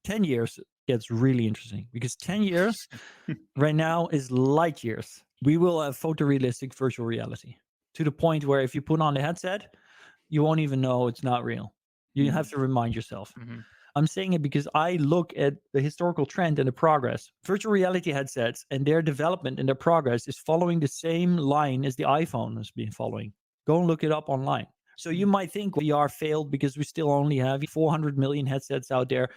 10 years gets really interesting because 10 years right now is light years. We will have photorealistic virtual reality to the point where if you put on the headset, you won't even know it's not real. You have to remind yourself. Mm-hmm. I'm saying it because I look at the historical trend and the progress. Virtual reality headsets and their development and their progress is following the same line as the iPhone has been following. Go and look it up online. So you might think VR failed because we still only have 400 million headsets out there.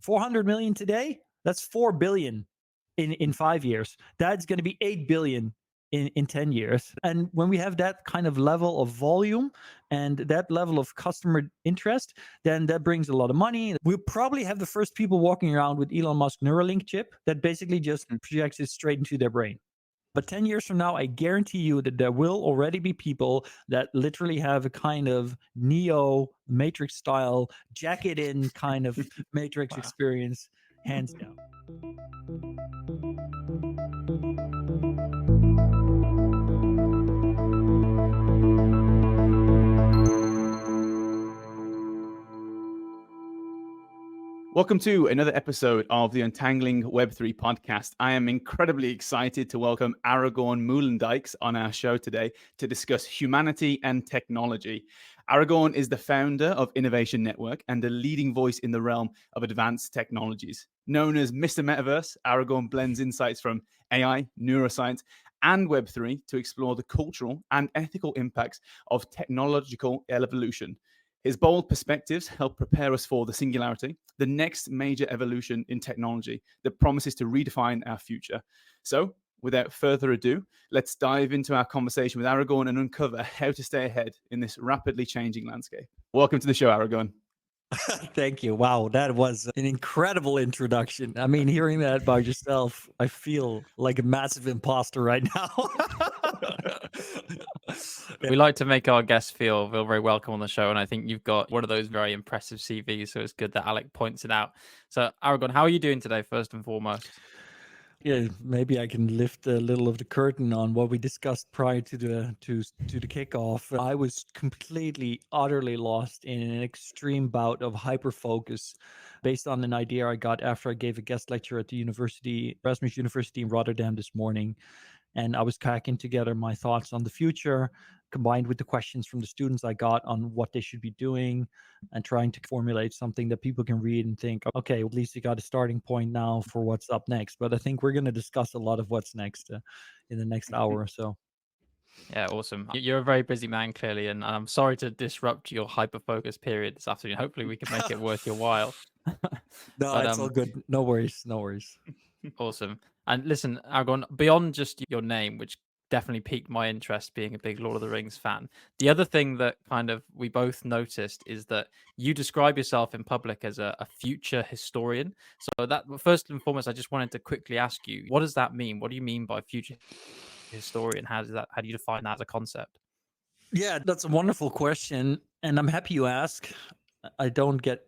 400 million today? That's 4 billion in 5 years. That's going to be 8 billion in 10 years. And when we have that kind of level of volume and that level of customer interest, then that brings a lot of money. We'll probably have the first people walking around with Elon Musk Neuralink chip that basically just projects it straight into their brain. But 10 years from now, I guarantee you that there will already be people that literally have a kind of Neo Matrix style jacket in kind of Matrix experience, hands down. Welcome to another episode of the Untangling Web3 podcast. I am incredibly excited to welcome Aragorn Meulendijks on our show today to discuss humanity and technology. Aragorn is the founder of Innovation Network and a leading voice in the realm of advanced technologies. Known as Mr. Metaverse, Aragorn blends insights from AI, neuroscience, and Web3 to explore the cultural and ethical impacts of technological evolution. His bold perspectives help prepare us for the Singularity, the next major evolution in technology that promises to redefine our future. So, without further ado, let's dive into our conversation with Aragorn and uncover how to stay ahead in this rapidly changing landscape. Welcome to the show, Aragorn. Thank you. Wow, that was an incredible introduction. I mean, hearing that about yourself, I feel like a massive imposter right now. We like to make our guests feel very welcome on the show, and I think you've got one of those very impressive CVs, so it's good that Alec points it out. So, Aragon, how are you doing today, first and foremost? Yeah, maybe I can lift a little of the curtain on what we discussed prior to the kickoff. I was completely, utterly lost in an extreme bout of hyper focus, based on an idea I got after I gave a guest lecture at the Erasmus University in Rotterdam this morning. And I was cracking together my thoughts on the future, combined with the questions from the students I got on what they should be doing, and trying to formulate something that people can read and think, okay, at least you got a starting point now for what's up next. But I think we're going to discuss a lot of what's next in the next hour or so. Yeah, awesome. You're a very busy man, clearly, and I'm sorry to disrupt your hyper-focus period this afternoon. Hopefully we can make it worth your while. No, it's all good. No worries. Awesome. And listen, Aragorn, beyond just your name, which definitely piqued my interest being a big Lord of the Rings fan, the other thing that kind of we both noticed is that you describe yourself in public as a future historian. So that, first and foremost, I just wanted to quickly ask you, what does that mean? What do you mean by future historian? How do you define that as a concept? Yeah, that's a wonderful question. And I'm happy you ask. I don't get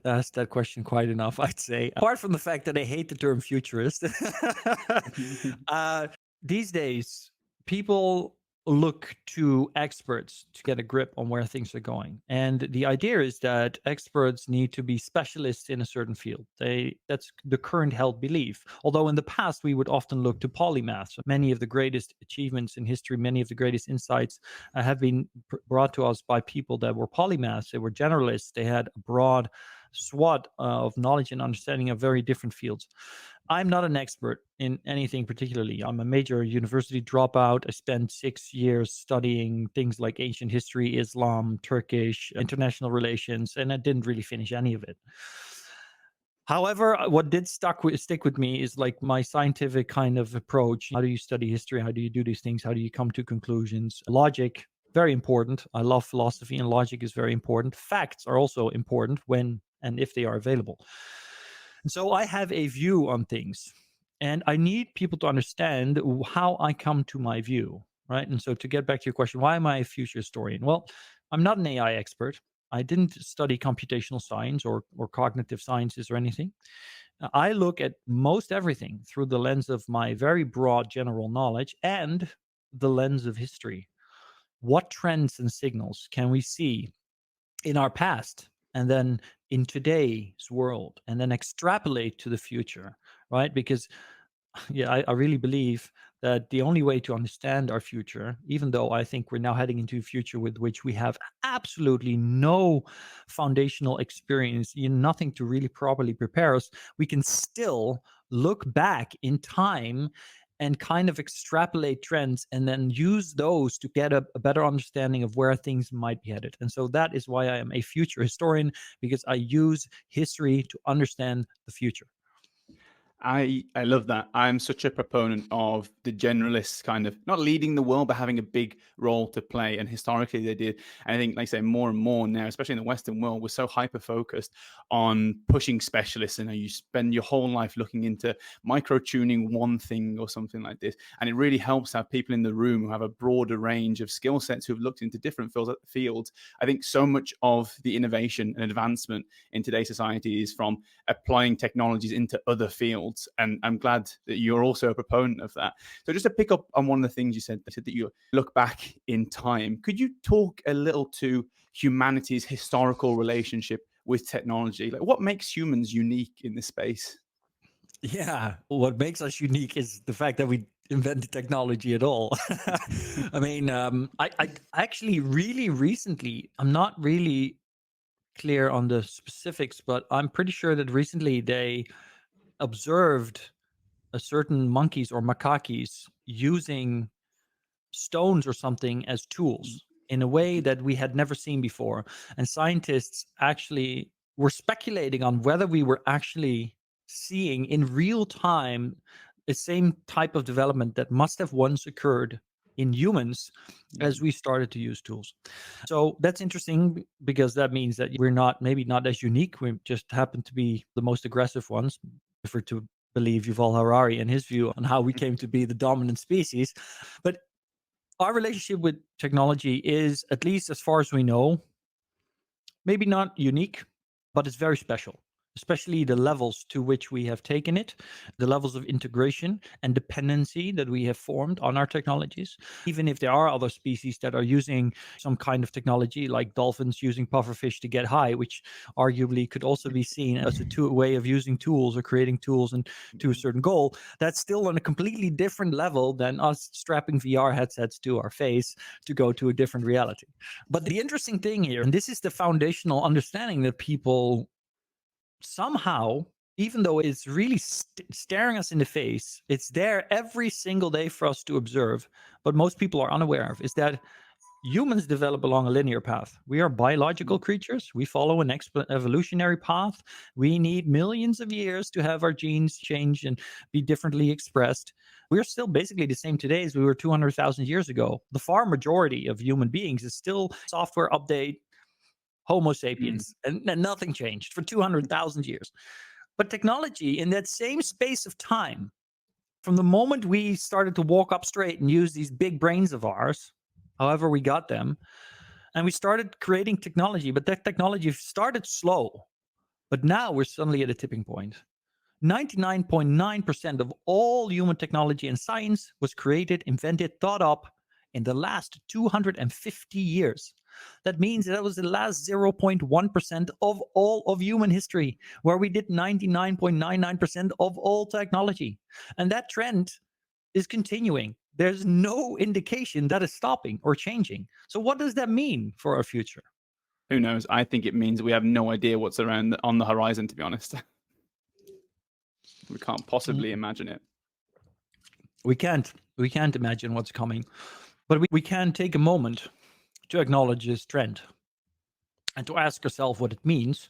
asked that question quite enough, I'd say. Apart from the fact that I hate the term futurist. These days, people look to experts to get a grip on where things are going. And the idea is that experts need to be specialists in a certain field. That's the current held belief. Although in the past, we would often look to polymaths. Many of the greatest achievements in history, many of the greatest insights have been brought to us by people that were polymaths. They were generalists. They had a broad swath of knowledge and understanding of very different fields. I'm not an expert in anything particularly. I'm a major university dropout. I spent 6 years studying things like ancient history, Islam, Turkish, international relations, and I didn't really finish any of it. However, what did stick with me is like my scientific kind of approach. How do you study history? How do you do these things? How do you come to conclusions? Logic, very important. I love philosophy, and logic is very important. Facts are also important when and if they are available. And so I have a view on things, and I need people to understand how I come to my view, right? And so to get back to your question, why am I a future historian? Well, I'm not an AI expert. I didn't study computational science or cognitive sciences or anything. I look at most everything through the lens of my very broad general knowledge and the lens of history. What trends and signals can we see in our past and then in today's world, and then extrapolate to the future, right? Because yeah, I really believe that the only way to understand our future, even though I think we're now heading into a future with which we have absolutely no foundational experience, nothing to really properly prepare us, we can still look back in time and kind of extrapolate trends and then use those to get a better understanding of where things might be headed. And so that is why I am a future historian, because I use history to understand the future. I love that. I'm such a proponent of the generalists kind of not leading the world, but having a big role to play. And historically they did. And I think, like I say, more and more now, especially in the Western world, we're so hyper focused on pushing specialists. And you spend your whole life looking into micro tuning one thing or something like this. And it really helps to have people in the room who have a broader range of skill sets, who've looked into different fields. I think so much of the innovation and advancement in today's society is from applying technologies into other fields. And I'm glad that you're also a proponent of that. So just to pick up on one of the things you said that you look back in time, could you talk a little to humanity's historical relationship with technology? Like, what makes humans unique in this space? Yeah, what makes us unique is the fact that we invented technology at all. I mean, I actually really recently, I'm not really clear on the specifics, but I'm pretty sure that recently they observed a certain monkeys or macaques using stones or something as tools in a way that we had never seen before. And scientists actually were speculating on whether we were actually seeing in real time the same type of development that must have once occurred in humans as we started to use tools. So that's interesting, because that means that we're maybe not as unique. We just happen to be the most aggressive ones, if we're to believe Yuval Harari and his view on how we came to be the dominant species. But our relationship with technology is, at least as far as we know, maybe not unique, but it's very special, especially the levels to which we have taken it, the levels of integration and dependency that we have formed on our technologies. Even if there are other species that are using some kind of technology, like dolphins using pufferfish to get high, which arguably could also be seen as a way of using tools or creating tools and to a certain goal, that's still on a completely different level than us strapping VR headsets to our face to go to a different reality. But the interesting thing here, and this is the foundational understanding that people somehow, even though it's really staring us in the face, it's there every single day for us to observe, but most people are unaware of, is that humans develop along a linear path. We are biological creatures. We follow an evolutionary path. We need millions of years to have our genes change and be differently expressed. We're still basically the same today as we were 200,000 years ago. The far majority of human beings is still software update, Homo sapiens, and nothing changed for 200,000 years. But technology, in that same space of time, from the moment we started to walk up straight and use these big brains of ours, however we got them, and we started creating technology, but that technology started slow. But now we're suddenly at a tipping point. 99.9% of all human technology and science was created, invented, thought up in the last 250 years. That means that was the last 0.1% of all of human history, where we did 99.99% of all technology. And that trend is continuing. There's no indication that is stopping or changing. So what does that mean for our future? Who knows? I think it means we have no idea what's around on the horizon, to be honest. We can't possibly imagine it. We can't imagine what's coming, but we can take a moment to acknowledge this trend and to ask ourselves what it means,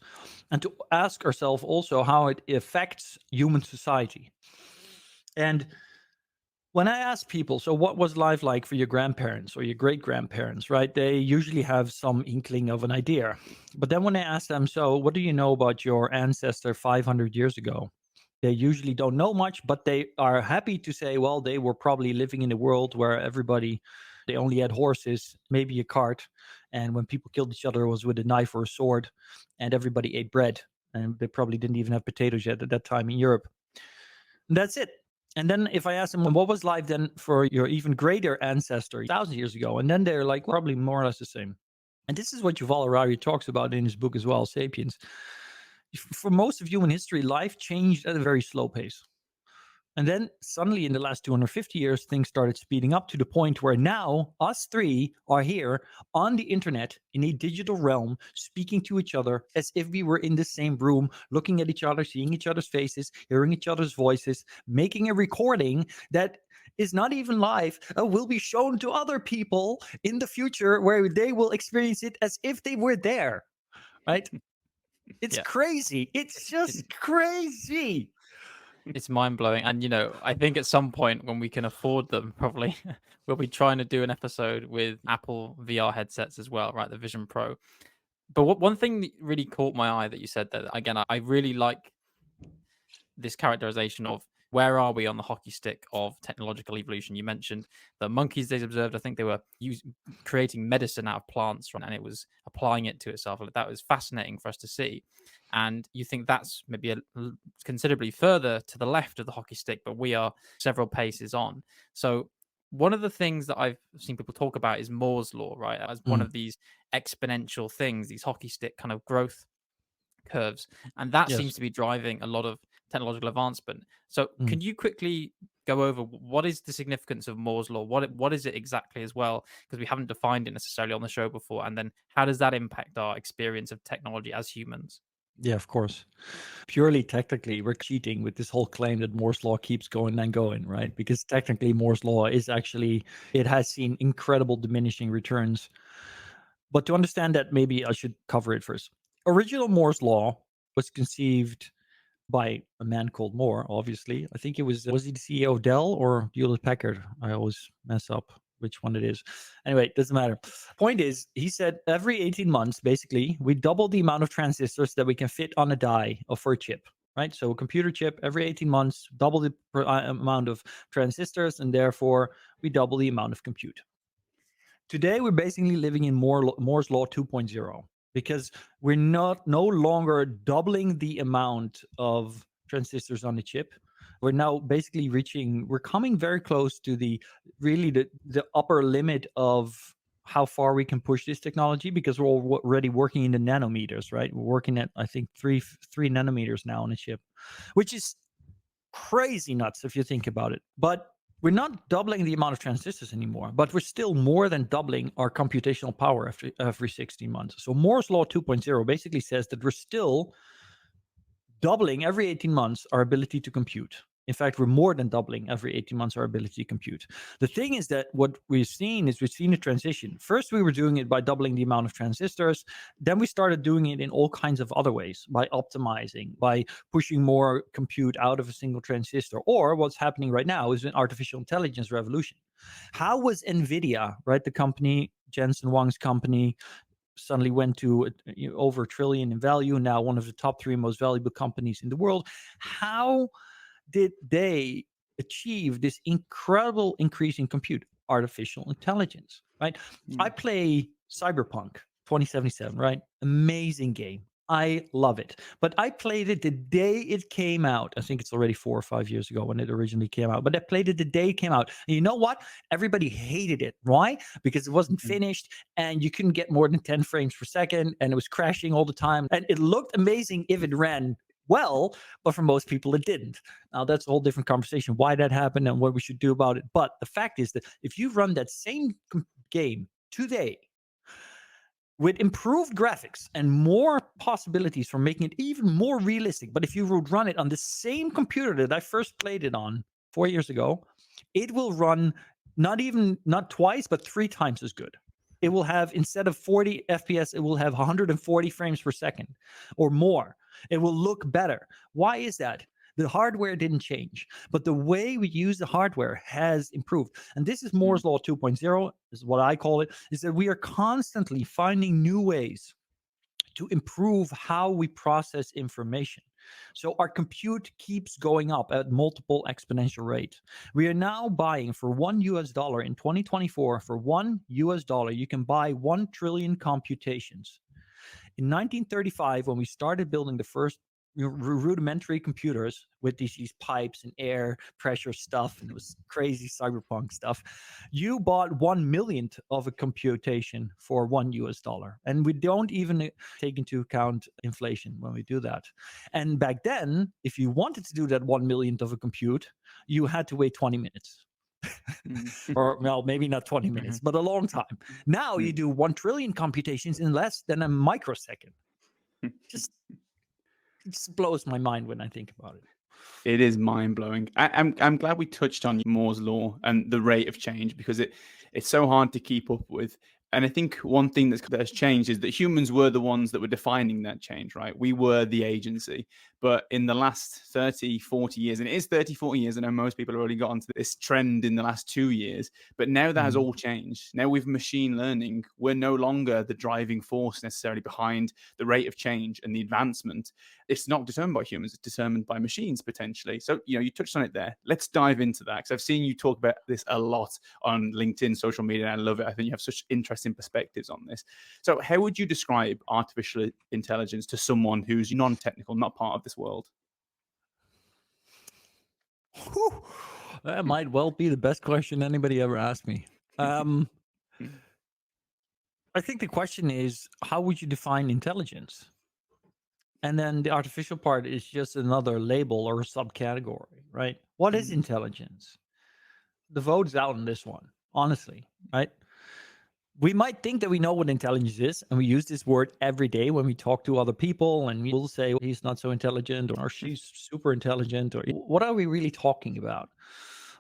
and to ask ourselves also how it affects human society. And when I ask people, so what was life like for your grandparents or your great grandparents, right? They usually have some inkling of an idea. But then when I ask them, so what do you know about your ancestor 500 years ago? They usually don't know much, but they are happy to say, well, they were probably living in a world where they only had horses, maybe a cart. And when people killed each other, it was with a knife or a sword, and everybody ate bread. And they probably didn't even have potatoes yet at that time in Europe. And that's it. And then if I ask them, what was life then for your even greater ancestor 1,000 years ago? And then they're like, probably more or less the same. And this is what Yuval Harari talks about in his book as well, Sapiens. For most of human history, life changed at a very slow pace. And then suddenly in the last 250 years, things started speeding up to the point where now us three are here on the internet in a digital realm, speaking to each other as if we were in the same room, looking at each other, seeing each other's faces, hearing each other's voices, making a recording that is not even live, will be shown to other people in the future where they will experience it as if they were there, right? It's crazy. It's just crazy. It's mind-blowing. And I think at some point when we can afford them, probably we'll be trying to do an episode with Apple VR headsets as well, right? The Vision Pro. But one thing that really caught my eye that you said, that again, I really like this characterization of where are we on the hockey stick of technological evolution. You mentioned the monkeys they observed. I think they were creating medicine out of plants, and it was applying it to itself. That was fascinating for us to see. And you think that's maybe considerably further to the left of the hockey stick, but we are several paces on. So one of the things that I've seen people talk about is Moore's law, right? As one of these exponential things, these hockey stick kind of growth curves. And that seems to be driving a lot of technological advancement. So can you quickly go over what is the significance of Moore's law? What is it exactly as well? Because we haven't defined it necessarily on the show before. And then how does that impact our experience of technology as humans? Yeah, of course. Purely technically, we're cheating with this whole claim that Moore's law keeps going and going, right? Because technically Moore's law is actually, it has seen incredible diminishing returns. But to understand that, maybe I should cover it first. Original Moore's law was conceived by a man called Moore, obviously. I think it was he the CEO of Dell or Hewlett Packard? I always mess up which one it is. Anyway, it doesn't matter. Point is, he said every 18 months, basically, we double the amount of transistors that we can fit on a die or for a chip, right? So a computer chip, every 18 months, double the amount of transistors, and therefore we double the amount of compute. Today, we're basically living in Moore's Law 2.0 because we're no longer doubling the amount of transistors on the chip. We're now basically we're coming very close to the upper limit of how far we can push this technology, because we're already working in the nanometers, right? We're working at, I think, three nanometers now on a chip, which is crazy nuts if you think about it. But we're not doubling the amount of transistors anymore, but we're still more than doubling our computational power every 16 months. So Moore's Law 2.0 basically says that we're still doubling every 18 months our ability to compute. In fact, we're more than doubling every 18 months our ability to compute. The thing is that what we've seen a transition. First, we were doing it by doubling the amount of transistors. Then we started doing it in all kinds of other ways, by optimizing, by pushing more compute out of a single transistor. Or what's happening right now is an artificial intelligence revolution. How was NVIDIA, right, the company, Jensen Huang's company, suddenly went to over $1 trillion in value, now one of the top 3 most valuable companies in the world? How did they achieve this incredible increase in compute? Artificial intelligence, right? I play Cyberpunk 2077, right? Amazing game. I love it. But I played it the day it came out. I think it's already 4 or 5 years ago when it originally came out. But I played it the day it came out. And you know what? Everybody hated it. Why? Because it wasn't finished and you couldn't get more than 10 frames per second and it was crashing all the time. And it looked amazing if it ran well, but for most people it didn't. Now that's a whole different conversation why that happened and what we should do about it. But the fact is that if you run that same game today with improved graphics and more possibilities for making it even more realistic, but if you would run it on the same computer that I first played it on 4 years ago, it will run not twice but 3 times as good. It will have, instead of 40 FPS, it will have 140 frames per second or more. It will look better. Why is that? The hardware didn't change, but the way we use the hardware has improved. And this is Moore's Law 2.0, is what I call it, is that we are constantly finding new ways to improve how we process information. So our compute keeps going up at multiple exponential rate. We are now buying for $1 in 2024, for $1, you can buy 1 trillion computations. In 1935, when we started building the first rudimentary computers with these pipes and air pressure stuff, and it was crazy cyberpunk stuff. You bought 1/1,000,000th of a computation for $1, and we don't even take into account inflation when we do that. And back then, if you wanted to do that 1/1,000,000th of a compute, you had to wait 20 minutes. Or well, maybe not 20 minutes, but a long time. Now you do 1 trillion computations in less than a microsecond. Just it just blows my mind when I think about it. It is mind blowing. I'm glad we touched on Moore's law and the rate of change, because it's so hard to keep up with. And I think one thing that has changed is that humans were the ones that were defining that change, right? We were the agency. But in the last 30, 40 years, and it is 30, 40 years, I know most people have already got onto this trend in the last 2 years, but now that has all changed. Now with machine learning, we're no longer the driving force necessarily behind the rate of change and the advancement. It's not determined by humans, it's determined by machines potentially. So, you touched on it there. Let's dive into that, because I've seen you talk about this a lot on LinkedIn, social media, and I love it. I think you have such interesting perspectives on this. So how would you describe artificial intelligence to someone who's non-technical, not part of this world? Whew. That might well be the best question anybody ever asked me. I think the question is, how would you define intelligence? And then the artificial part is just another label or a subcategory, right? What is intelligence? The vote's out on this one, honestly, right? We might think that we know what intelligence is, and we use this word every day when we talk to other people, and we will say, well, he's not so intelligent, or she's super intelligent, or what are we really talking about?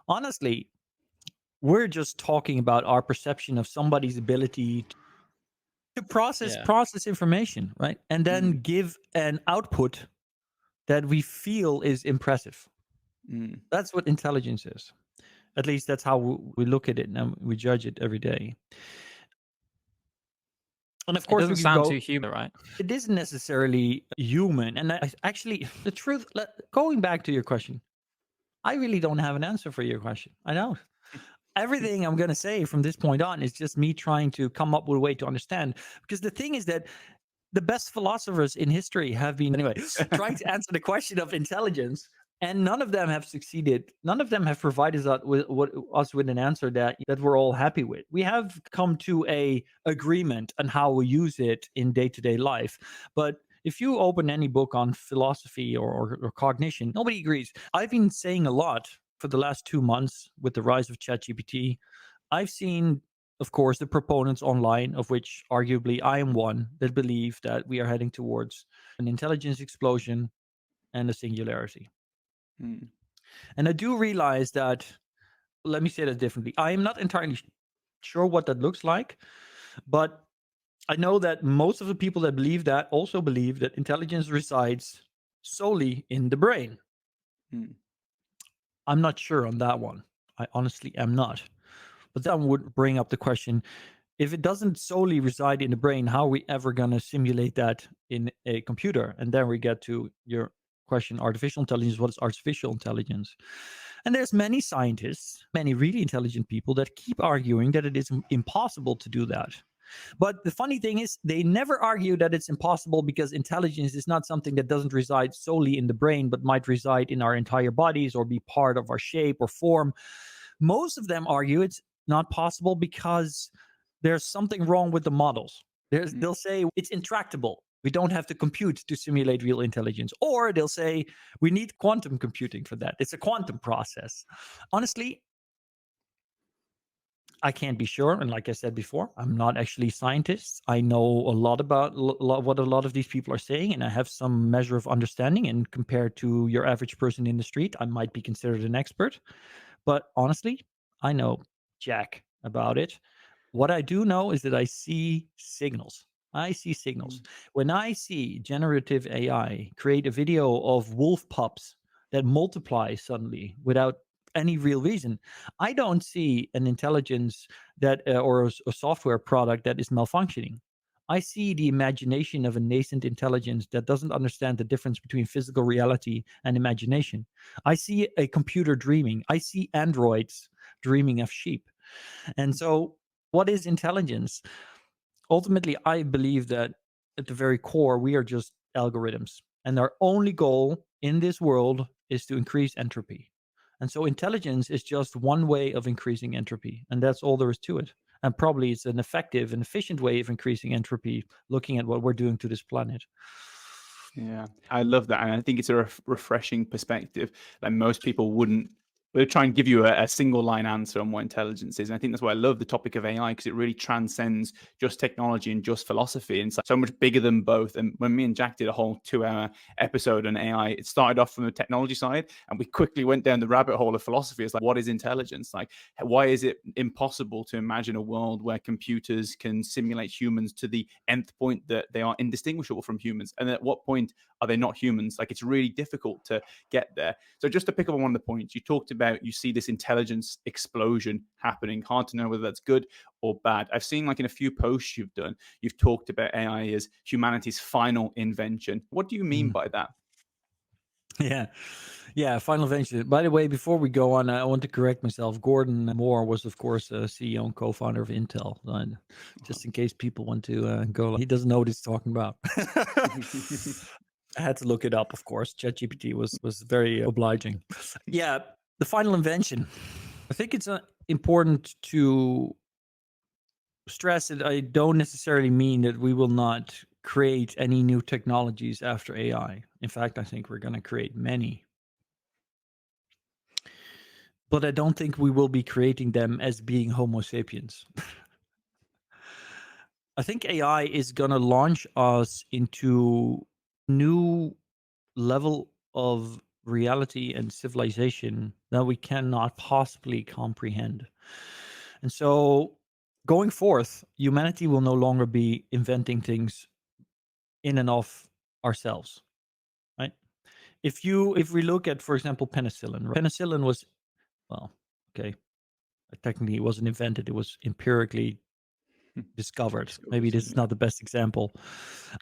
Honestly, we're just talking about our perception of somebody's ability to process information, right? And then give an output that we feel is impressive. That's what intelligence is. At least that's how we look at it, and we judge it every day. And of course, it doesn't sound too human, right? It isn't necessarily human. And actually, the truth, going back to your question, I really don't have an answer for your question. I don't. Everything I'm going to say from this point on is just me trying to come up with a way to understand. Because the thing is that the best philosophers in history have been, anyway, trying to answer the question of intelligence, and none of them have succeeded. None of them have provided us with an answer that we're all happy with. We have come to a agreement on how we use it in day-to-day life. But if you open any book on philosophy or cognition, nobody agrees. I've been saying a lot for the last 2 months with the rise of ChatGPT. I've seen, of course, the proponents online, of which arguably I am one, that believe that we are heading towards an intelligence explosion and a singularity. And I do realize that, let me say that differently. I am not entirely sure what that looks like, but I know that most of the people that believe that also believe that intelligence resides solely in the brain. I'm not sure on that one. I honestly am not. But that would bring up the question, if it doesn't solely reside in the brain, how are we ever going to simulate that in a computer? And then we get to your question, artificial intelligence. What is artificial intelligence? And there's many scientists, many really intelligent people that keep arguing that it is impossible to do that. But the funny thing is, they never argue that it's impossible, because intelligence is not something that doesn't reside solely in the brain, but might reside in our entire bodies or be part of our shape or form. Most of them argue it's not possible because there's something wrong with the models. They'll say it's intractable. We don't have to compute to simulate real intelligence. Or they'll say we need quantum computing for that. It's a quantum process. Honestly, I can't be sure. And like I said before, I'm not actually a scientist. I know a lot about what a lot of these people are saying, and I have some measure of understanding. And compared to your average person in the street, I might be considered an expert. But honestly, I know jack about it. What I do know is that I see signals. When I see generative AI create a video of wolf pups that multiply suddenly without any real reason, I don't see an intelligence that or a software product that is malfunctioning. I see the imagination of a nascent intelligence that doesn't understand the difference between physical reality and imagination. I see a computer dreaming. I see androids dreaming of sheep. And so, what is intelligence? Ultimately, I believe that at the very core, we are just algorithms. And our only goal in this world is to increase entropy. And so intelligence is just one way of increasing entropy. And that's all there is to it. And probably it's an effective and efficient way of increasing entropy, looking at what we're doing to this planet. Yeah, I love that. And I think it's a refreshing perspective that most people wouldn't. We'll try and give you a single line answer on what intelligence is. And I think that's why I love the topic of AI, because it really transcends just technology and just philosophy. And it's like so much bigger than both. And when me and Jack did a whole 2-hour episode on AI, it started off from the technology side and we quickly went down the rabbit hole of philosophy. It's like, what is intelligence? Like, why is it impossible to imagine a world where computers can simulate humans to the nth point that they are indistinguishable from humans? And at what point are they not humans? Like, it's really difficult to get there. So just to pick up on one of the points you talked about, you see this intelligence explosion happening. Hard to know whether that's good or bad. I've seen, like, in a few posts you've done, you've talked about AI as humanity's final invention. What do you mean by that? Yeah, final invention. By the way, before we go on, I want to correct myself. Gordon Moore was, of course, CEO and co-founder of Intel. Just in case people want to go, he doesn't know what he's talking about. I had to look it up, of course. ChatGPT was very obliging. Yeah, the final invention. I think it's important to stress that I don't necessarily mean that we will not create any new technologies after AI. In fact, I think we're going to create many. But I don't think we will be creating them as being Homo sapiens. I think AI is going to launch us into new level of reality and civilization that we cannot possibly comprehend. And so going forth, humanity will no longer be inventing things in and of ourselves, right? If we look at, for example, penicillin. Penicillin was, well, okay, technically it wasn't invented, it was empirically discovered. Maybe this is not the best example.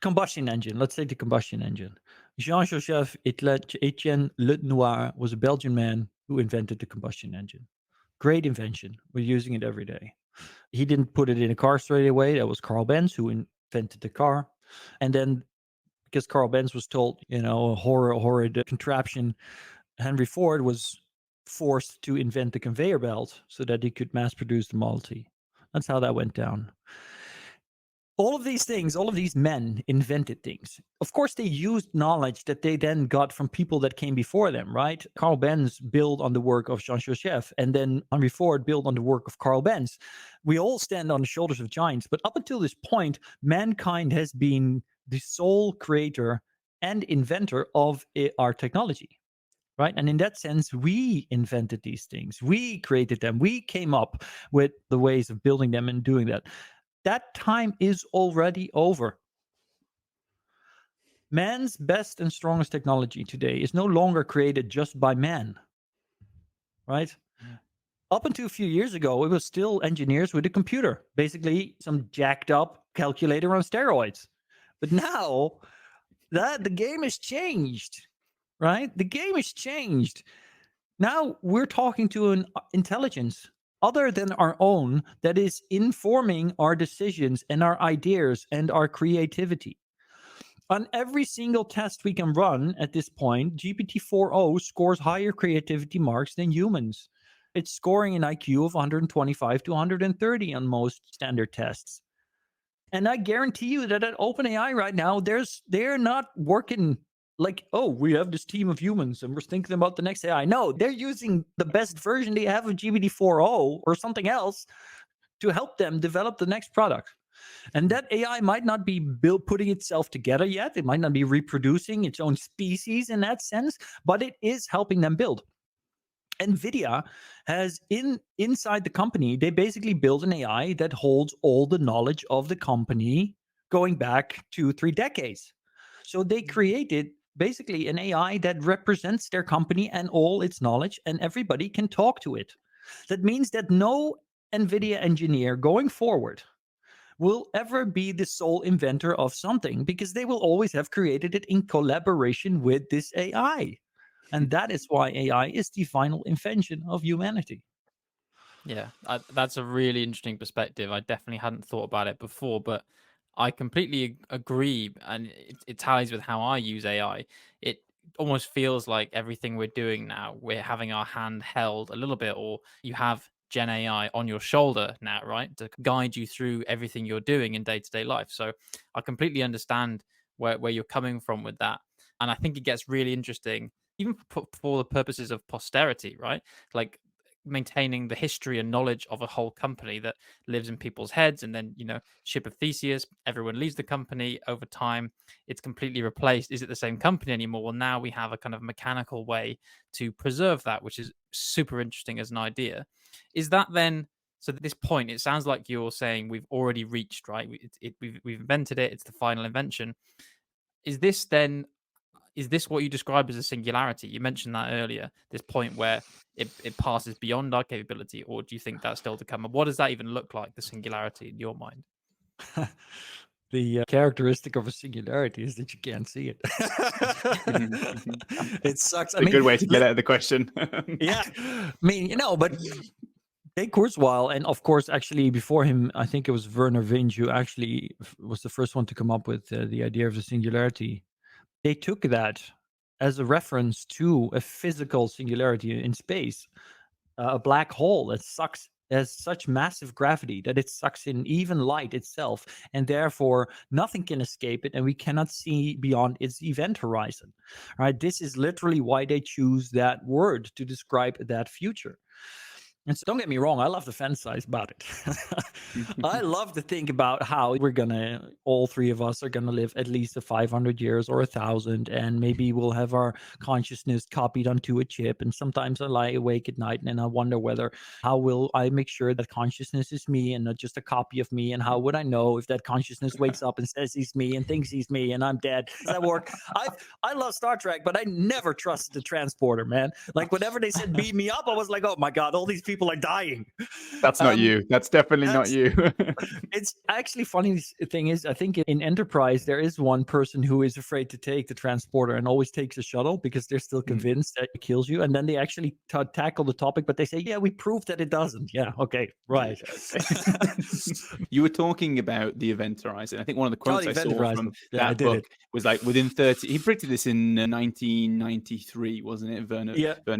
Combustion engine. Let's take the combustion engine. Jean-Joseph Etienne Lenoir was a Belgian man who invented the combustion engine. Great invention. We're using it every day. He didn't put it in a car straight away. That was Carl Benz who invented the car. And then, because Carl Benz was told, a horrid contraption, Henry Ford was forced to invent the conveyor belt so that he could mass produce the Model T. That's how that went down. All of these things, all of these men invented things. Of course, they used knowledge that they then got from people that came before them, right? Carl Benz built on the work of Jean-Joseph, and then Henry Ford built on the work of Carl Benz. We all stand on the shoulders of giants, but up until this point, mankind has been the sole creator and inventor of our technology, right? And in that sense, we invented these things. We created them. We came up with the ways of building them and doing that. That time is already over. Man's best and strongest technology today is no longer created just by man, right? Up until a few years ago, it was still engineers with a computer, basically some jacked up calculator on steroids. But now the game has changed, right? The game has changed. Now we're talking to an intelligence other than our own that is informing our decisions and our ideas and our creativity. On every single test we can run at this point, GPT-4o scores higher creativity marks than humans. It's scoring an IQ of 125 to 130 on most standard tests. And I guarantee you that at OpenAI right now, they're not working like, oh, we have this team of humans and we're thinking about the next AI. No, they're using the best version they have of GPT-4o or something else to help them develop the next product. And that AI might not be putting itself together yet. It might not be reproducing its own species in that sense, but it is helping them build. NVIDIA has inside the company, they basically build an AI that holds all the knowledge of the company going back 2-3 decades. So they created basically an AI that represents their company and all its knowledge, and everybody can talk to it. That means that no NVIDIA engineer going forward will ever be the sole inventor of something, because they will always have created it in collaboration with this AI. And that is why AI is the final invention of humanity. Yeah, that's a really interesting perspective. I definitely hadn't thought about it before, but I completely agree, and it tallies with how I use AI. It almost feels like everything we're doing now, we're having our hand held a little bit, or you have Gen AI on your shoulder now, right, to guide you through everything you're doing in day-to-day life. So I completely understand where you're coming from with that, and I think it gets really interesting, even for the purposes of posterity, right? Like maintaining the history and knowledge of a whole company that lives in people's heads, and then ship of Theseus, everyone leaves the company over time, it's completely replaced. Is it the same company anymore? Well, now we have a kind of mechanical way to preserve that, which is super interesting as an idea. Is that then, so at this point it sounds like you're saying we've already reached, right, we've invented it, it's the final invention. Is this then, is this what you describe as a singularity? You mentioned that earlier, this point where it passes beyond our capability, or do you think that's still to come? And what does that even look like, the singularity, in your mind? The characteristic of a singularity is that you can't see it. It sucks. It's a good way to get out of the question. Yeah, I mean, but Ray Kurzweil, and of course, actually before him, I think it was Werner Vinge who actually was the first one to come up with the idea of the singularity. They took that as a reference to a physical singularity in space, a black hole that has such massive gravity that it sucks in even light itself, and therefore nothing can escape it, and we cannot see beyond its event horizon. Right? This is literally why they choose that word to describe that future. And so don't get me wrong, I love to fantasize about it. I love to think about how all three of us are gonna live at least 500 years or 1,000, and maybe we'll have our consciousness copied onto a chip. And sometimes I lie awake at night and I wonder how will I make sure that consciousness is me and not just a copy of me? And how would I know if that consciousness wakes up and says he's me and thinks he's me and I'm dead? Does that work? I love Star Trek, but I never trusted the transporter, man. Like whenever they said beam me up, I was like, oh my God, all these people are dying. That's not you. That's definitely not you. It's actually funny. Thing is, I think in Enterprise there is one person who is afraid to take the transporter and always takes a shuttle because they're still convinced that it kills you. And then they actually tackle the topic, but they say, yeah, we proved that it doesn't. Yeah, okay, right. You were talking about the event horizon. I think one of the quotes I saw from that book was like within 30. He predicted this in 1993, wasn't it? Werner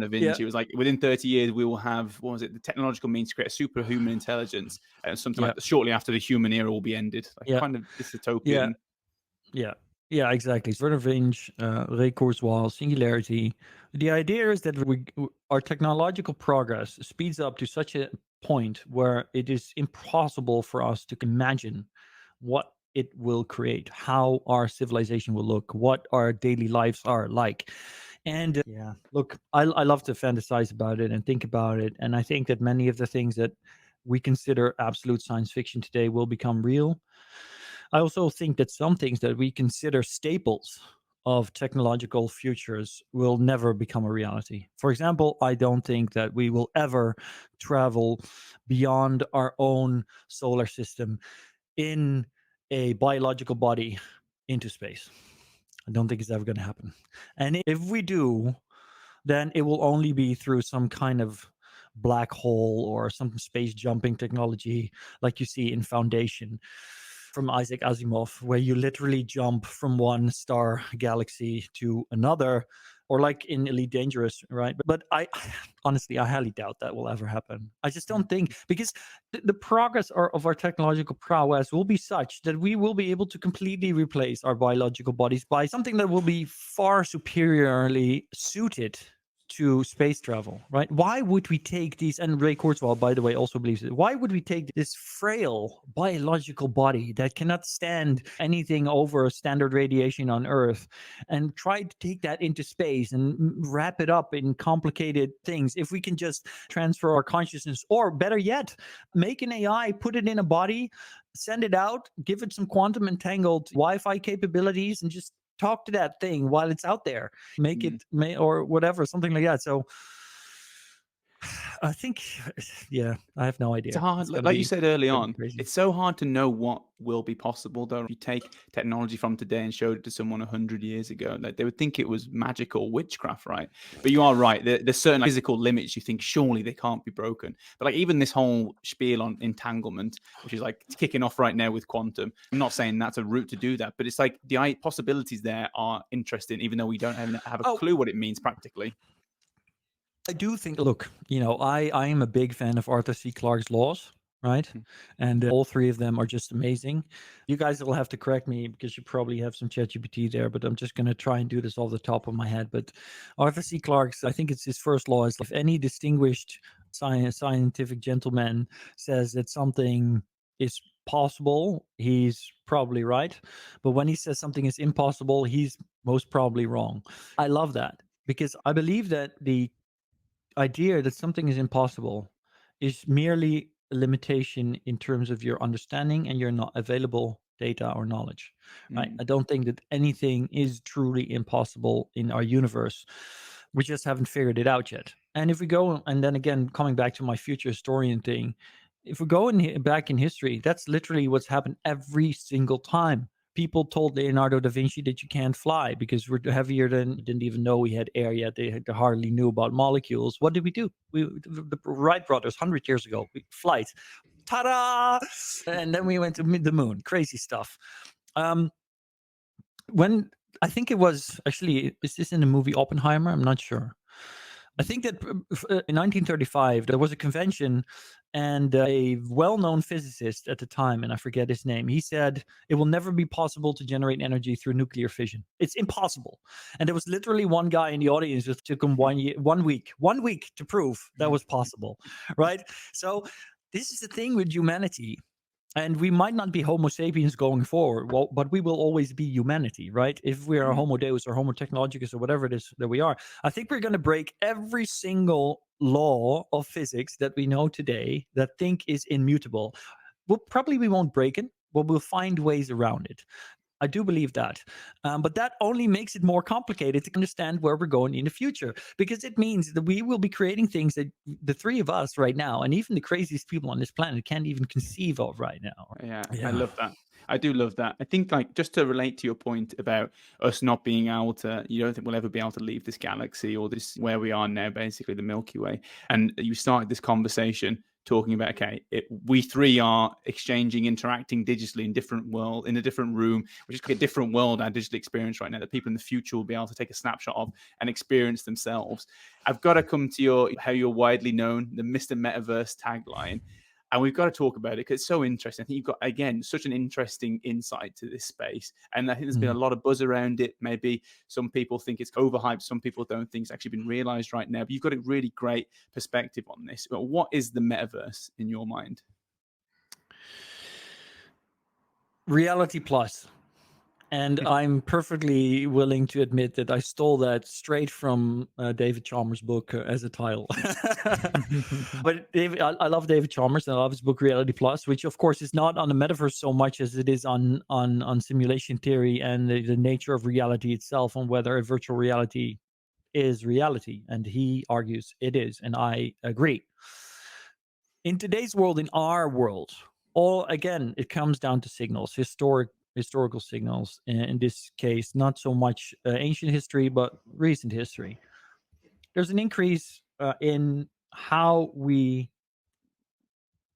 Vinge. It was like within 30 years we will have, what was it? The technological means to create a superhuman intelligence, and something like shortly after the human era will be ended. Like kind of dystopian. Yeah, exactly. Werner Vinge, Ray Kurzweil, singularity. The idea is that our technological progress speeds up to such a point where it is impossible for us to imagine what it will create, how our civilization will look, what our daily lives are like. And look, I love to fantasize about it and think about it. And I think that many of the things that we consider absolute science fiction today will become real. I also think that some things that we consider staples of technological futures will never become a reality. For example, I don't think that we will ever travel beyond our own solar system in a biological body into space. I don't think it's ever going to happen. And if we do, then it will only be through some kind of black hole or some space jumping technology like you see in Foundation from Isaac Asimov, where you literally jump from one star galaxy to another, or like in Elite Dangerous, right? But I honestly, I highly doubt that will ever happen. I just don't think, because the progress of our technological prowess will be such that we will be able to completely replace our biological bodies by something that will be far superiorly suited to space travel, right? Why would we take these, and Ray Kurzweil, by the way, also believes it, why would we take this frail biological body that cannot stand anything over standard radiation on Earth and try to take that into space and wrap it up in complicated things if we can just transfer our consciousness, or better yet, make an AI, put it in a body, send it out, give it some quantum entangled Wi-Fi capabilities, and just talk to that thing while it's out there, make it or whatever, something like that. So I think, yeah, I have no idea. It's hard, It's gonna like you be said early gonna be on, crazy. it's so hard to know what will be possible, though. If you take technology from today and showed it to someone 100 years ago, like they would think it was magical witchcraft, right? But you are right. There's certain physical limits you think surely they can't be broken. But like even this whole spiel on entanglement, which is like kicking off right now with quantum, I'm not saying that's a route to do that, but it's like the possibilities there are interesting, even though we don't have a Oh, clue what it means practically. I do think, look, I am a big fan of Arthur C. Clarke's laws, right? Mhm. And all three of them are just amazing. You guys will have to correct me because you probably have some ChatGPT there, but I'm just going to try and do this off the top of my head. But Arthur C. Clarke's, I think it's his first law is if any distinguished scientific gentleman says that something is possible, he's probably right. But when he says something is impossible, he's most probably wrong. I love that because I believe that the idea that something is impossible is merely a limitation in terms of your understanding and your not available data or knowledge, right? Mm. I don't think that anything is truly impossible in our universe. We just haven't figured it out yet. And if we go, and then again, coming back to my future historian thing, if we go back in history, that's literally what's happened every single time. People told Leonardo da Vinci that you can't fly because we're heavier than, didn't even know we had air yet. They hardly knew about molecules. What did we do? The Wright brothers, 100 years ago, flight. Ta-da! And then we went to the moon. Crazy stuff. When I think it was actually, is this in the movie Oppenheimer? I'm not sure. I think that in 1935 there was a convention, and a well-known physicist at the time, and I forget his name, he said it will never be possible to generate energy through nuclear fission. It's impossible. And there was literally one guy in the audience that took him 1 week to prove that was possible, right? So this is the thing with humanity. And we might not be Homo sapiens going forward, well, but we will always be humanity, right? If we are Homo Deus or Homo technologicus or whatever it is that we are, I think we're going to break every single law of physics that we know today that think is immutable. We won't break it, but we'll find ways around it. I do believe that. But that only makes it more complicated to understand where we're going in the future, because it means that we will be creating things that the three of us right now, and even the craziest people on this planet, can't even conceive of right now. Yeah, I love that. I do love that. I think, like, just to relate to your point about us not being able to, you don't think we'll ever be able to leave this galaxy or this where we are now, basically the Milky Way. And you started this conversation talking about, okay, we three are exchanging, interacting digitally in a different room, which is like a different world, our digital experience right now, that people in the future will be able to take a snapshot of and experience themselves. I've got to come to how you're widely known, the Mr. Metaverse tagline. And we've got to talk about it because it's so interesting. I think you've got, again, such an interesting insight to this space. And I think there's been a lot of buzz around it. Maybe some people think it's overhyped. Some people don't think it's actually been realized right now. But you've got a really great perspective on this. But what is the metaverse in your mind? Reality Plus. And I'm perfectly willing to admit that I stole that straight from David Chalmers' book as a title. But I love David Chalmers, and I love his book Reality Plus, which of course is not on the metaverse so much as it is on simulation theory and the nature of reality itself, and whether a virtual reality is reality. And he argues it is, and I agree. In today's world, in our world, it comes down to signals, historical signals. In this case, not so much ancient history, but recent history. There's an increase in how we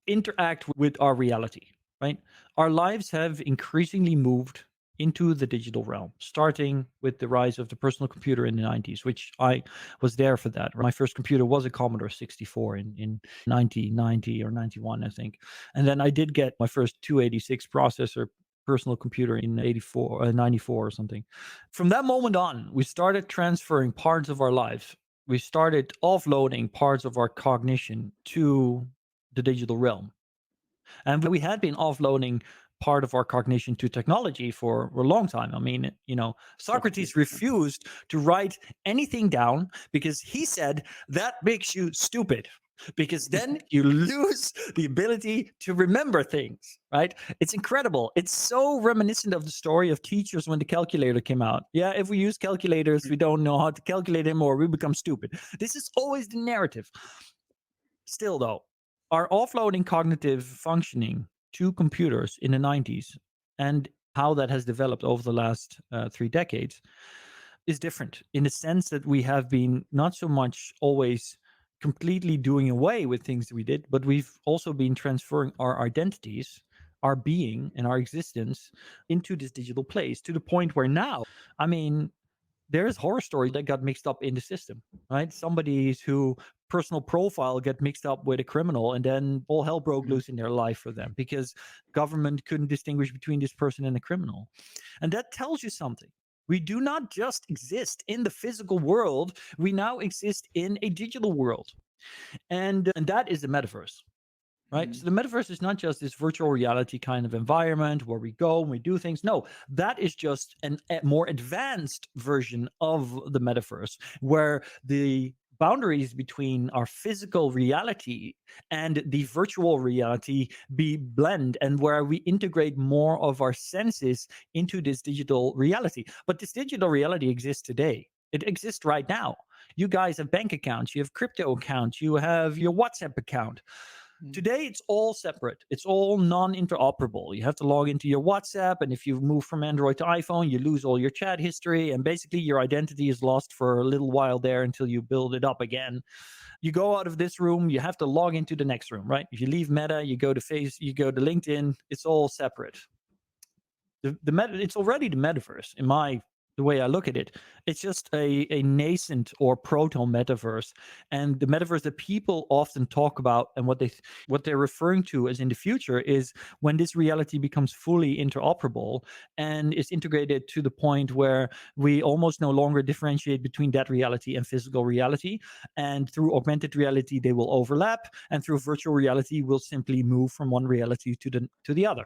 interact with our reality, right? Our lives have increasingly moved into the digital realm, starting with the rise of the personal computer in the 90s, which I was there for that. My first computer was a Commodore 64 in 1990 or 91, I think. And then I did get my first 286 processor personal computer in 94 or something. From that moment on, we started transferring parts of our lives. We started offloading parts of our cognition to the digital realm. And we had been offloading part of our cognition to technology for a long time. I mean, Socrates refused to write anything down because he said that makes you stupid, because then you lose the ability to remember things, right? It's incredible. It's so reminiscent of the story of teachers when the calculator came out. Yeah, if we use calculators, we don't know how to calculate anymore, we become stupid. This is always the narrative. Still, though, our offloading cognitive functioning to computers in the 90s and how that has developed over the last 3 decades is different in the sense that we have been not so much always completely doing away with things that we did, but we've also been transferring our identities, our being, and our existence into this digital place to the point where now, I mean, there's horror stories that got mixed up in the system, right? Somebody's who personal profile get mixed up with a criminal, and then all hell broke loose in their life for them because government couldn't distinguish between this person and a criminal. And that tells you something. We do not just exist in the physical world, we now exist in a digital world. And that is the metaverse. Right. So the metaverse is not just this virtual reality kind of environment where we go and we do things. No, that is just a more advanced version of the metaverse where the boundaries between our physical reality and the virtual reality be blend, and where we integrate more of our senses into this digital reality. But this digital reality exists today. It exists right now. You guys have bank accounts, you have crypto accounts, you have your WhatsApp account. Today, it's all separate. It's all non-interoperable. You have to log into your WhatsApp, and if you move from Android to iPhone, you lose all your chat history, and basically your identity is lost for a little while there until you build it up again. You go out of this room, you have to log into the next room, right? If you leave Meta, you go to you go to LinkedIn. It's all separate. It's already the metaverse in the way I look at it. It's just a nascent or proto metaverse, and the metaverse that people often talk about and what they're referring to as in the future is when this reality becomes fully interoperable and is integrated to the point where we almost no longer differentiate between that reality and physical reality, and through augmented reality they will overlap, and through virtual reality we'll simply move from one reality to the other.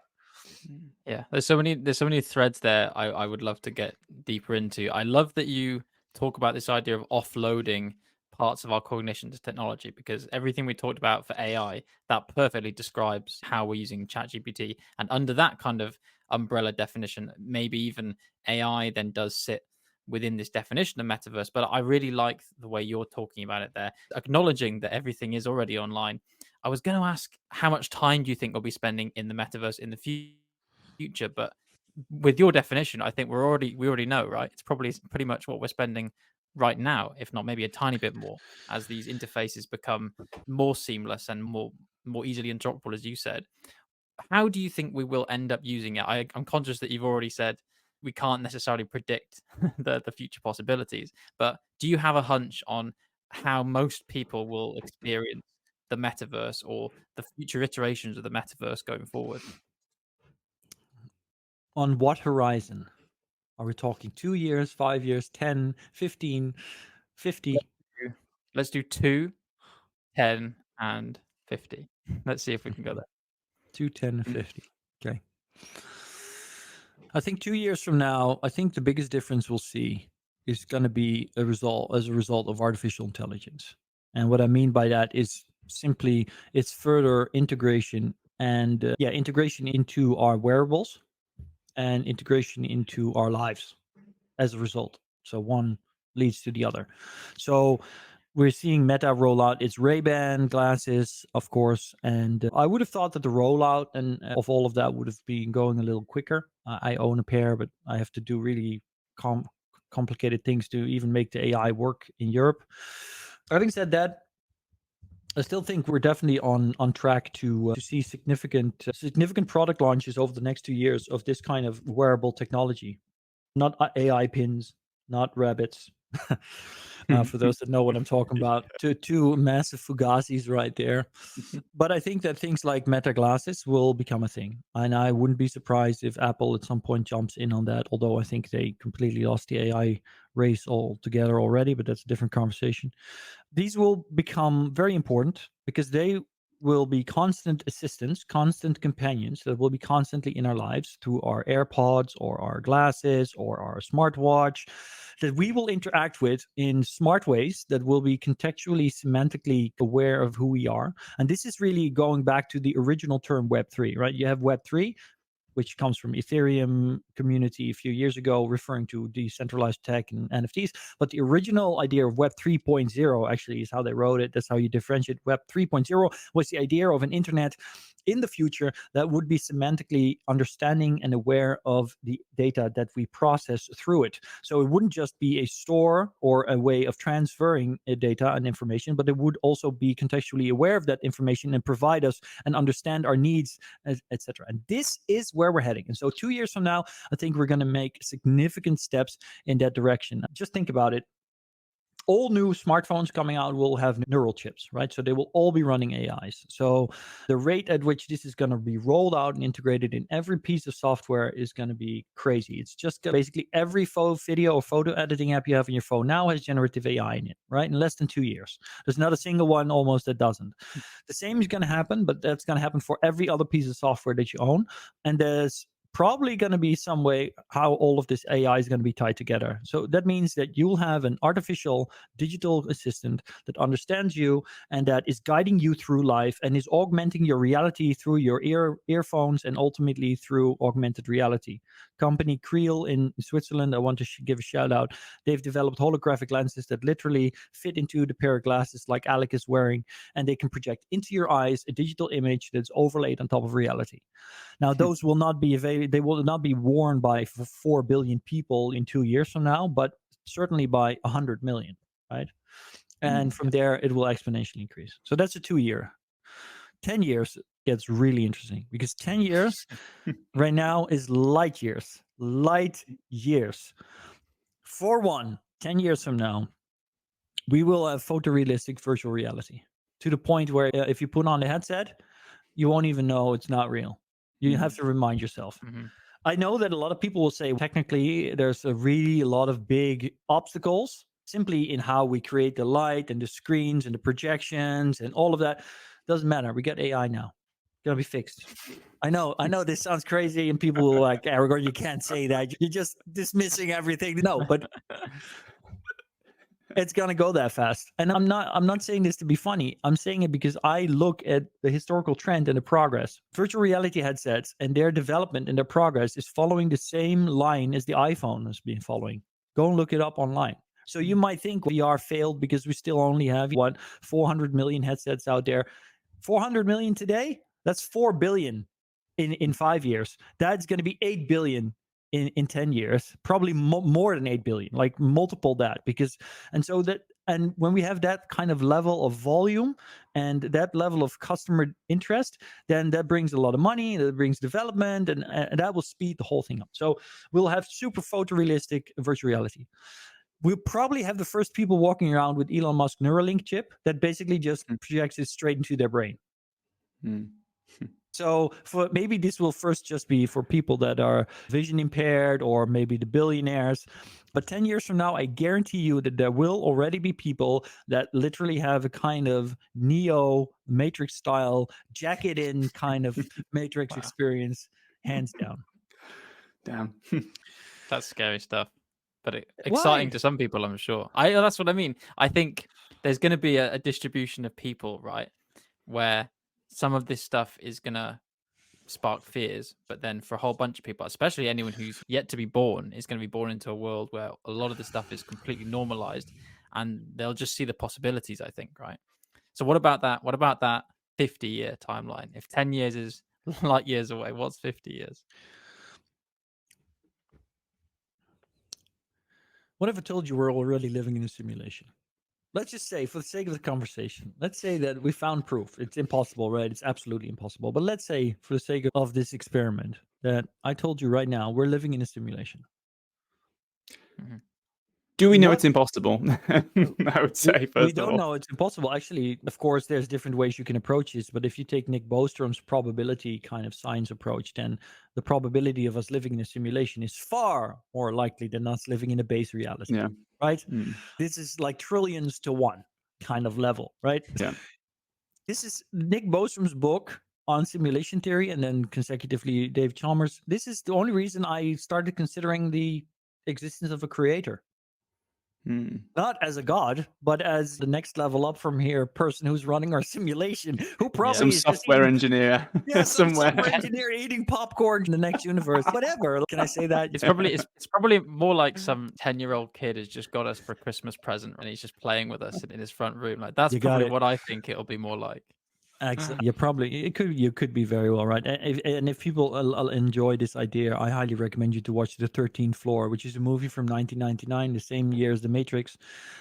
Yeah, there's so many threads there I would love to get deeper into. I love that you talk about this idea of offloading parts of our cognition to technology, because everything we talked about for AI, that perfectly describes how we're using ChatGPT. And under that kind of umbrella definition, maybe even AI then does sit within this definition of metaverse. But I really like the way you're talking about it there, acknowledging that everything is already online. I was going to ask, how much time do you think we'll be spending in the metaverse in the future? But with your definition, I think we already know, right? It's probably pretty much what we're spending right now, if not maybe a tiny bit more, as these interfaces become more seamless and more easily interoperable, as you said. How do you think we will end up using it? I'm conscious that you've already said we can't necessarily predict the future possibilities, but do you have a hunch on how most people will experience the metaverse or the future iterations of the metaverse going forward? On what horizon? Are we talking 2 years, 5 years, 10, 15, 50? Let's do 2, 10, and 50. Let's see if we can go there. 2, 10, and 50. Okay. I think 2 years from now, I think the biggest difference we'll see is going to be as a result of artificial intelligence. And what I mean by that is simply its further integration and integration into our wearables and integration into our lives as a result. So one leads to the other. So we're seeing Meta roll out its Ray-Ban glasses, of course, and I would have thought that the rollout and of all of that would have been going a little quicker. I own a pair, but I have to do really complicated things to even make the AI work in Europe. Having said that, I still think we're definitely on track to see significant product launches over the next 2 years of this kind of wearable technology. Not AI pins, not rabbits. For those that know what I'm talking about, two massive fugazis right there. But I think that things like Meta glasses will become a thing, and I wouldn't be surprised if Apple at some point jumps in on that. Although I think they completely lost the AI race altogether already, but that's a different conversation. These will become very important because they will be constant assistants, constant companions that will be constantly in our lives through our AirPods or our glasses or our smartwatch, that we will interact with in smart ways that will be contextually, semantically aware of who we are. And this is really going back to the original term Web3, right? You have Web3, which comes from Ethereum community a few years ago, referring to decentralized tech and NFTs. But the original idea of Web 3.0 actually is how they wrote it. That's how you differentiate. Web 3.0 was the idea of an internet in the future that would be semantically understanding and aware of the data that we process through it. So it wouldn't just be a store or a way of transferring data and information, but it would also be contextually aware of that information and provide us and understand our needs, etc. And this is where we're heading. And so 2 years from now, I think we're going to make significant steps in that direction. Just think about it. All new smartphones coming out will have neural chips, right? So they will all be running AIs. So the rate at which this is going to be rolled out and integrated in every piece of software is going to be crazy. It's just basically every video or photo editing app you have on your phone now has generative AI in it, right? In less than 2 years. There's not a single one almost that doesn't. The same is going to happen, but that's going to happen for every other piece of software that you own. And there's probably going to be some way how all of this AI is going to be tied together. So that means that you'll have an artificial digital assistant that understands you and that is guiding you through life and is augmenting your reality through your earphones and ultimately through augmented reality. Company Creel in Switzerland, I want to give a shout out. They've developed holographic lenses that literally fit into the pair of glasses like Alec is wearing, and they can project into your eyes a digital image that's overlaid on top of reality. Now, those will not be available. They will not be worn by 4 billion people in 2 years from now, but certainly by 100 million, right? And from there, it will exponentially increase. So that's a 2 year. 10 years gets really interesting because 10 years right now is light years. Light years. For one, 10 years from now, we will have photorealistic virtual reality to the point where if you put on a headset, you won't even know it's not real. You have to remind yourself. I know that a lot of people will say, technically, there's a lot of big obstacles simply in how we create the light and the screens and the projections and all of that. Doesn't matter. We got AI now. It's going to be fixed. I know this sounds crazy and people will like, Aragorn, you can't say that. You're just dismissing everything. No, but it's going to go that fast. And I'm not saying this to be funny. I'm saying it because I look at the historical trend and the progress. Virtual reality headsets and their development and their progress is following the same line as the iPhone has been following. Go and look it up online. So you might think VR failed because we still only have 400 million headsets out there. 400 million today? That's 4 billion in 5 years. That's going to be 8 billion in 10 years, probably more than 8 billion, like multiple that, and when we have that kind of level of volume and that level of customer interest, then that brings a lot of money, that brings development, and that will speed the whole thing up. So we'll have super photorealistic virtual reality. We'll probably have the first people walking around with Elon Musk Neuralink chip that basically just projects it straight into their brain. So maybe this will first just be for people that are vision impaired or maybe the billionaires. But 10 years from now, I guarantee you that there will already be people that literally have a kind of Neo Matrix style jacket in kind of Matrix experience, hands down. Damn. That's scary stuff, but exciting to some people, I'm sure. That's what I mean. I think there's going to be a distribution of people, right, where some of this stuff is going to spark fears, but then for a whole bunch of people, especially anyone who's yet to be born, is going to be born into a world where a lot of the stuff is completely normalized and they'll just see the possibilities, I think, right? So what about that? What about that 50-year timeline? If 10 years is light years away, what's 50 years? What if I told you we're already living in a simulation? Let's just say, for the sake of the conversation, let's say that we found proof. It's impossible, right? It's absolutely impossible. But let's say, for the sake of this experiment, that I told you right now, we're living in a simulation. Do we know it's impossible? I would say, we don't know it's impossible. Actually, of course, there's different ways you can approach this. But if you take Nick Bostrom's probability kind of science approach, then the probability of us living in a simulation is far more likely than us living in a base reality. Yeah. Right? This is like trillions to one kind of level, right? Yeah. This is Nick Bostrom's book on simulation theory, and then consecutively Dave Chalmers. This is the only reason I started considering the existence of a creator. Not as a god, but as the next level up from here person who's running our simulation, who probably Some is just software eating, engineer some somewhere. software engineer eating popcorn in the next universe. Whatever. Can I say that? It's probably more like some 10-year-old kid has just got us for a Christmas present and he's just playing with us in his front room. Like that's You got probably it. what I think it'll be more like. Excellent. You could be very well right. And if people enjoy this idea, I highly recommend you to watch The 13th Floor, which is a movie from 1999, the same year as The Matrix.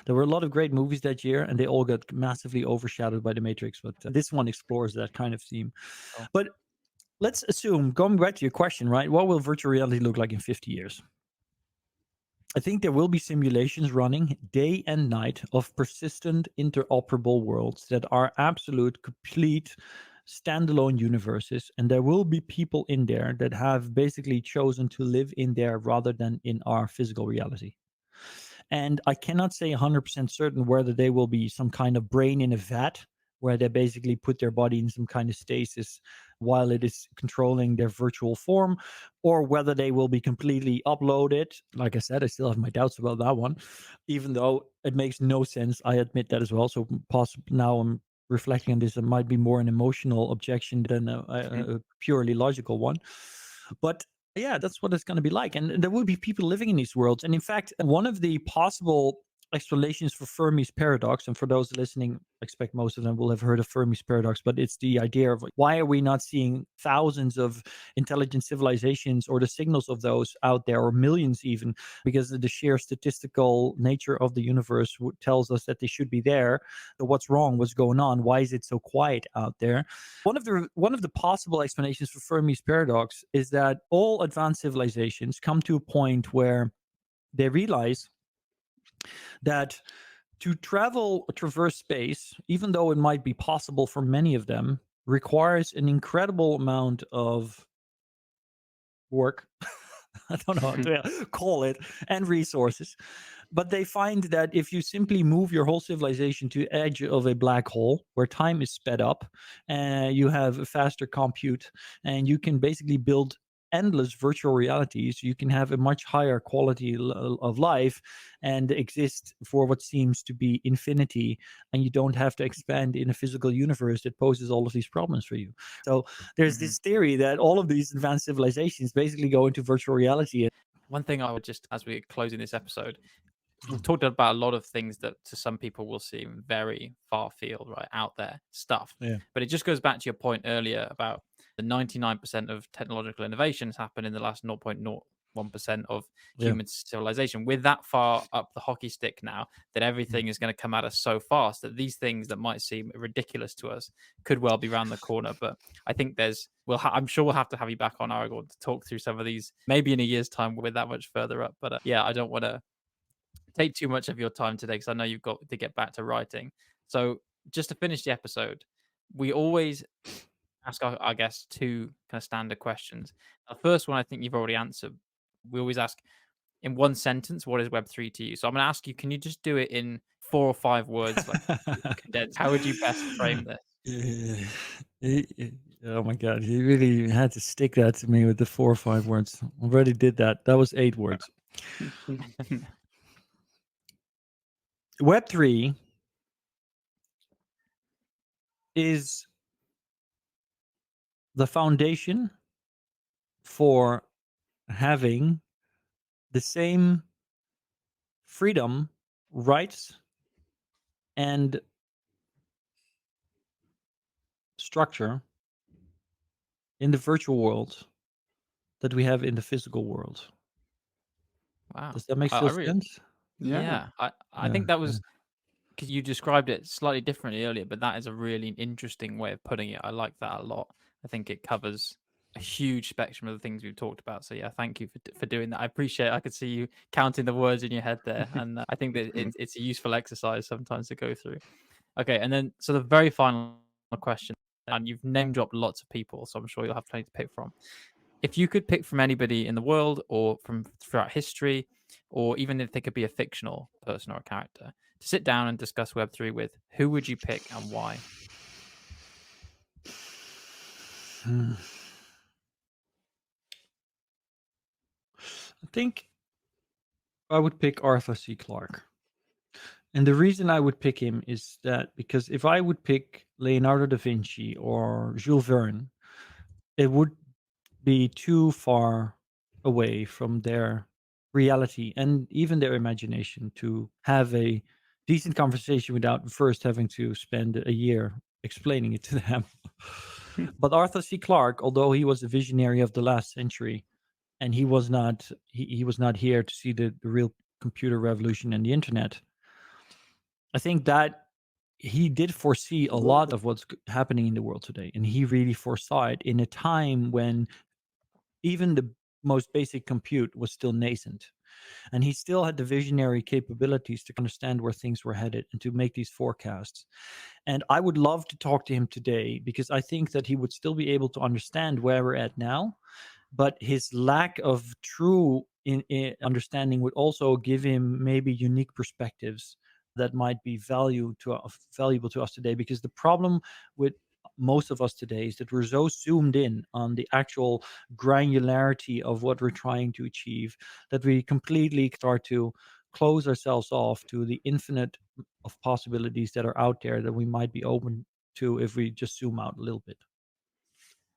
There were a lot of great movies that year, and they all got massively overshadowed by The Matrix. But this one explores that kind of theme. Oh. But let's assume, going back to your question, right? What will virtual reality look like in 50 years? I think there will be simulations running day and night of persistent interoperable worlds that are absolute, complete, standalone universes. And there will be people in there that have basically chosen to live in there rather than in our physical reality. And I cannot say 100% certain whether they will be some kind of brain in a vat where they basically put their body in some kind of stasis while it is controlling their virtual form, or whether they will be completely uploaded. Like I said, I still have my doubts about that one, even though it makes no sense. I admit that as well. So now I'm reflecting on this, it might be more an emotional objection than a purely logical one. But yeah, that's what it's going to be like. And there will be people living in these worlds. And in fact, one of the possible explanations for Fermi's paradox, and for those listening, I expect most of them will have heard of Fermi's paradox, but it's the idea of why are we not seeing thousands of intelligent civilizations or the signals of those out there, or millions even, because the sheer statistical nature of the universe tells us that they should be there. So what's wrong? What's going on? Why is it so quiet out there? One of the possible explanations for Fermi's paradox is that all advanced civilizations come to a point where they realize that to traverse space, even though it might be possible for many of them, requires an incredible amount of work. I don't know how to call it, and resources. But they find that if you simply move your whole civilization to the edge of a black hole where time is sped up, and you have a faster compute, and you can basically build endless virtual realities, you can have a much higher quality of life and exist for what seems to be infinity, and you don't have to expand in a physical universe that poses all of these problems for you. So there's this theory that all of these advanced civilizations basically go into virtual reality. One thing I would just, as we're closing this episode, we've talked about a lot of things that to some people will seem very far field, right, out there stuff. Yeah. But it just goes back to your point earlier about the 99% of technological innovations happen in the last 0.01% of human civilization. We're that far up the hockey stick now that everything is going to come at us so fast that these things that might seem ridiculous to us could well be around the corner. But I think I'm sure we'll have to have you back on, Aragon, to talk through some of these maybe in a year's time. We're that much further up. But yeah, I don't want to take too much of your time today because I know you've got to get back to writing. So just to finish the episode, we always ask our guests two kind of standard questions. The first one I think you've already answered. We always ask in one sentence, what is Web3 to you? So I'm going to ask you, can you just do it in 4 or 5 words, like condensed? How would you best frame this? Oh my God, he really had to stick that to me with the 4 or 5 words. Already did that. That was 8 words. Web3 is the foundation for having the same freedom, rights, and structure in the virtual world that we have in the physical world. Wow. Does that make sense? Yeah. I think that was because you described it slightly differently earlier, but that is a really interesting way of putting it. I like that a lot. I think it covers a huge spectrum of the things we've talked about. So yeah, thank you for doing that. I appreciate it. I could see you counting the words in your head there, and I think that it's a useful exercise sometimes to go through. Okay, and then so the very final question, and you've name dropped lots of people, so I'm sure you'll have plenty to pick from. If you could pick from anybody in the world or from throughout history, or even if they could be a fictional person or a character, to sit down and discuss Web3 with, who would you pick and why? I think I would pick Arthur C. Clarke. And the reason I would pick him is that because if I would pick Leonardo da Vinci or Jules Verne, it would be too far away from their reality and even their imagination to have a decent conversation without first having to spend a year explaining it to them. But Arthur C. Clarke, although he was a visionary of the last century, and he was not here to see the real computer revolution and the internet, I think that he did foresee a lot of what's happening in the world today, and he really foresaw it in a time when even the most basic compute was still nascent, and he still had the visionary capabilities to understand where things were headed and to make these forecasts. And I would love to talk to him today because I think that he would still be able to understand where we're at now, but his lack of true in understanding would also give him maybe unique perspectives that might be valuable to us today. Because the problem with most of us today is that we're so zoomed in on the actual granularity of what we're trying to achieve that we completely start to close ourselves off to the infinite of possibilities that are out there that we might be open to if we just zoom out a little bit.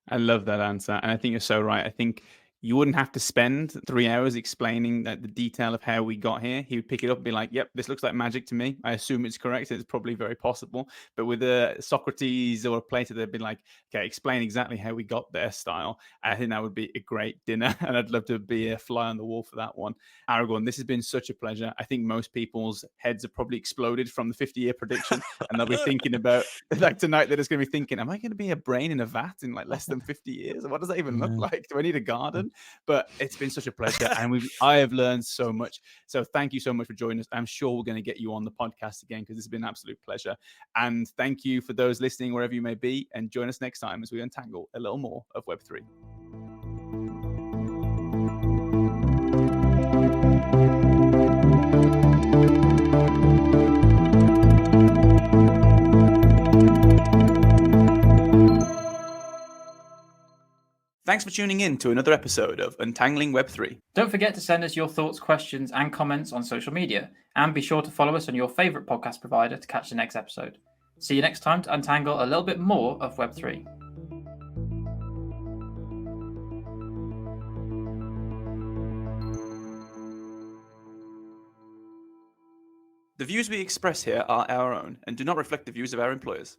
I love that answer. And I think you're so right. I think you wouldn't have to spend 3 hours explaining that the detail of how we got here. He would pick it up and be like, yep, this looks like magic to me. I assume it's correct. It's probably very possible. But with Socrates or Plato, they'd be like, okay, explain exactly how we got there style. I think that would be a great dinner. And I'd love to be a fly on the wall for that one. Aragorn, this has been such a pleasure. I think most people's heads have probably exploded from the 50-year prediction. And they'll be thinking about, like tonight, they're just going to be thinking, am I going to be a brain in a vat in like less than 50 years? What does that even look like? Do I need a garden? But it's been such a pleasure, and I have learned so much. So thank you so much for joining us. I'm sure we're going to get you on the podcast again because it's been an absolute pleasure. And thank you for those listening wherever you may be, and join us next time as we untangle a little more of Web3. Thanks for tuning in to another episode of Untangling Web3. Don't forget to send us your thoughts, questions, and comments on social media, and be sure to follow us on your favourite podcast provider to catch the next episode. See you next time to untangle a little bit more of Web3. The views we express here are our own and do not reflect the views of our employers.